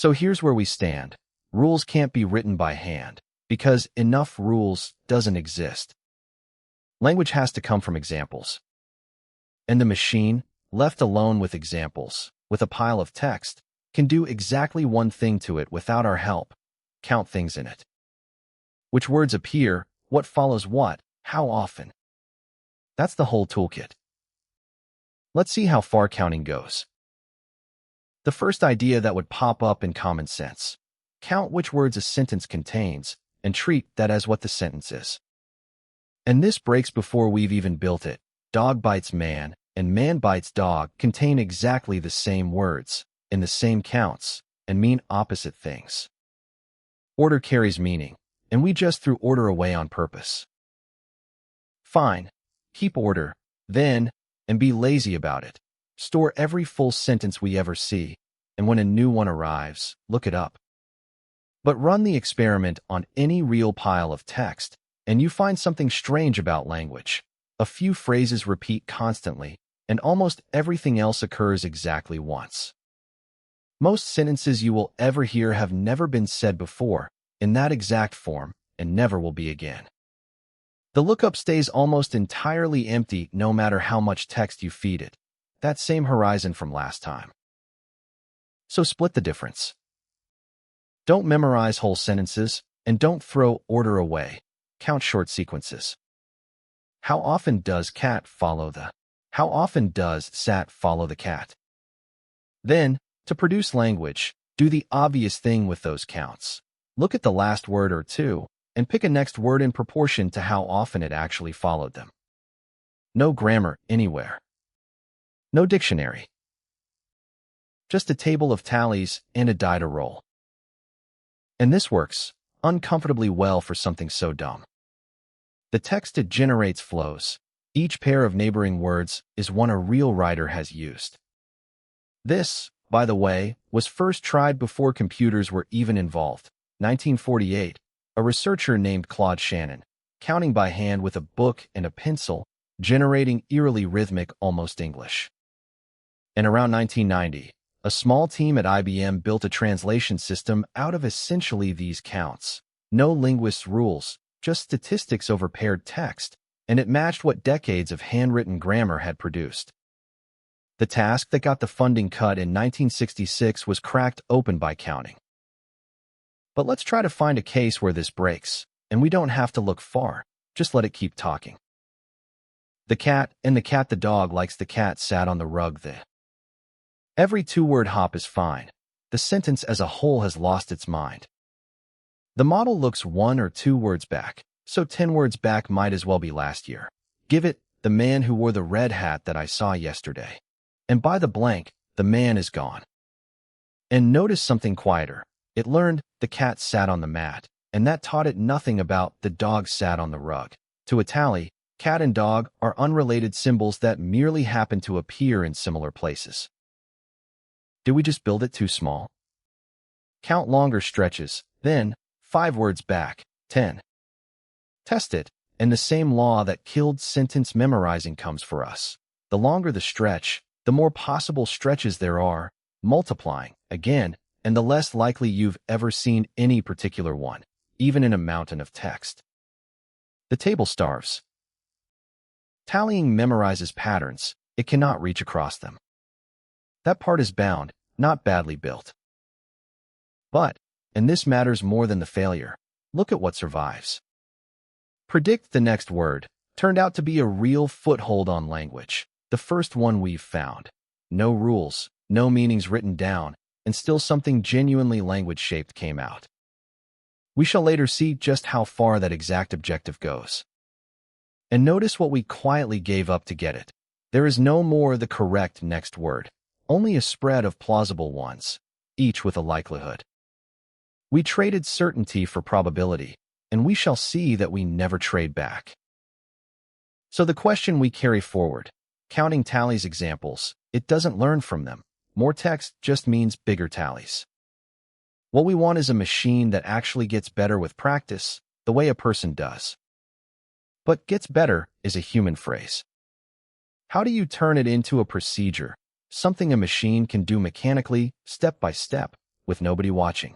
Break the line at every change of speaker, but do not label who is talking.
So here's where we stand. Rules can't be written by hand, because enough rules doesn't exist. Language has to come from examples. And the machine, left alone with examples, with a pile of text, can do exactly one thing to it without our help: count things in it. Which words appear, what follows what, how often. That's the whole toolkit. Let's see how far counting goes. The first idea that would pop up in common sense: count which words a sentence contains, and treat that as what the sentence is. And this breaks before we've even built it. Dog bites man, and man bites dog contain exactly the same words, in the same counts, and mean opposite things. Order carries meaning, and we just threw order away on purpose. Fine, keep order, then, and be lazy about it. Store every full sentence we ever see, and when a new one arrives, look it up. But run the experiment on any real pile of text, and you find something strange about language. A few phrases repeat constantly, and almost everything else occurs exactly once. Most sentences you will ever hear have never been said before, in that exact form, and never will be again. The lookup stays almost entirely empty no matter how much text you feed it. That same horizon from last time. So split the difference. Don't memorize whole sentences, and don't throw order away. Count short sequences. How often does cat follow the? How often does sat follow the cat? Then, to produce language, do the obvious thing with those counts. Look at the last word or two, and pick a next word in proportion to how often it actually followed them. No grammar anywhere. No dictionary. Just a table of tallies and a die to roll. And this works uncomfortably well for something so dumb. The text it generates flows. Each pair of neighboring words is one a real writer has used. This, by the way, was first tried before computers were even involved. 1948, a researcher named Claude Shannon, counting by hand with a book and a pencil, generating eerily rhythmic almost English. And around 1990, a small team at IBM built a translation system out of essentially these counts. No linguist's rules, just statistics over paired text, and it matched what decades of handwritten grammar had produced. The task that got the funding cut in 1966 was cracked open by counting. But let's try to find a case where this breaks, and we don't have to look far, just let it keep talking. The cat the dog likes the cat sat on the rug the. Every two-word hop is fine. The sentence as a whole has lost its mind. The model looks 1 or 2 words back, so 10 words back might as well be last year. Give it, the man who wore the red hat that I saw yesterday. And by the blank, the man is gone. And notice something quieter. It learned the cat sat on the mat, and that taught it nothing about the dog sat on the rug. To a tally, cat and dog are unrelated symbols that merely happen to appear in similar places. Did we just build it too small? Count longer stretches, then, 5 words back, 10. Test it, and the same law that killed sentence memorizing comes for us. The longer the stretch, the more possible stretches there are, multiplying, again, and the less likely you've ever seen any particular one, even in a mountain of text. The table starves. Tallying memorizes patterns, it cannot reach across them. That part is bound, not badly built. But, and this matters more than the failure, look at what survives. Predict the next word turned out to be a real foothold on language, the first one we've found. No rules, no meanings written down, and still something genuinely language-shaped came out. We shall later see just how far that exact objective goes. And notice what we quietly gave up to get it. There is no more the correct next word, only a spread of plausible ones, each with a likelihood. We traded certainty for probability, and we shall see that we never trade back. So the question we carry forward, counting tallies examples, it doesn't learn from them. More text just means bigger tallies. What we want is a machine that actually gets better with practice, the way a person does. But gets better is a human phrase. How do you turn it into a procedure, something a machine can do mechanically, step by step, with nobody watching.